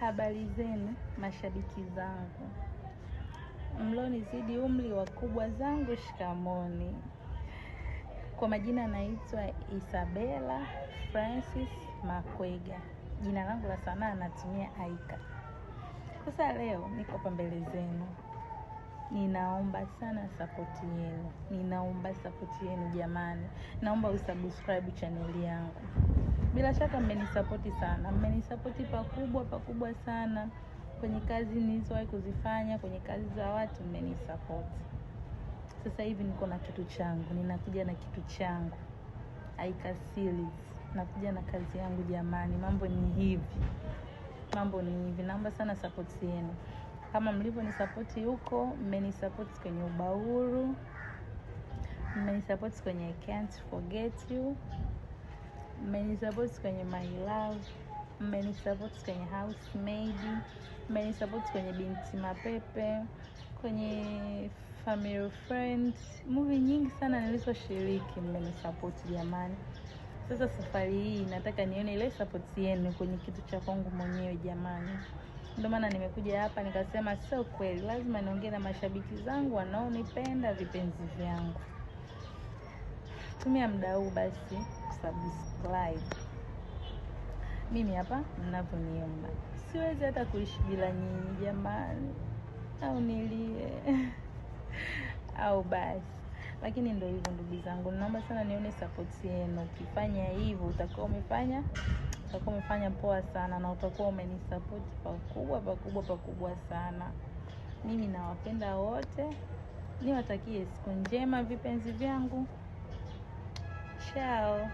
Habari zenu mashabiki zangu, mlonizidi umri, wakubwa zangu, shikamoni. Kwa majina naitwa Isabella Francis Makwega. Jina langu la sanaa natumia Aika. Sasa leo niko hapa mbele zenu. Ninaomba sana support yenu. Ninaomba support yenu jamani. Naomba usubscribe channel yangu. Bila shaka mmenisupport sana. Mmenisupport pakubwa sana. Kwenye kazi nilizowahi kuzifanya, kwenye kazi za watu mmenisupport. Sasa hivi niko na kitu changu, ninakuja na kitu changu. Aika series. Nakuja na kazi yangu jamani. Mambo ni hivi. Naomba sana support yenu. Kama mlivyonisupport huko, mmenisupport kwenye Ubauru, mmenisupport kwenye I Can't Forget You, mmenisupport kwenye My Love, mmenisupport kwenye Housemaid, mmenisupport kwenye Binti Mapepe, kwenye Family Friends, movie nyingi sana nilizoshiriki mmenisupport jamani. Sasa safari hii nataka nione ile support yenu kwenye kitu cha kwangu mwenyewe jamani. Ndio maana nimekuja hapa nikasema sio kweli, lazima niongee na mashabiki zangu wanaonipenda, vipenzi vyangu. Tumia muda huu basi subscribe. Mimi hapa mnavyoniona siwezi hata kuishi bila nyinyi jamani, au nilie au basi. Lakini ndio hivyo ndugu zangu, naomba sana nione support yenu. Ukifanya hivyo utakuwa umefanya poa sana, na utakuwa umenisupport pakubwa sana. Mimi nawapenda wote. Niwatakie siku njema vipenzi vyangu. Ciao.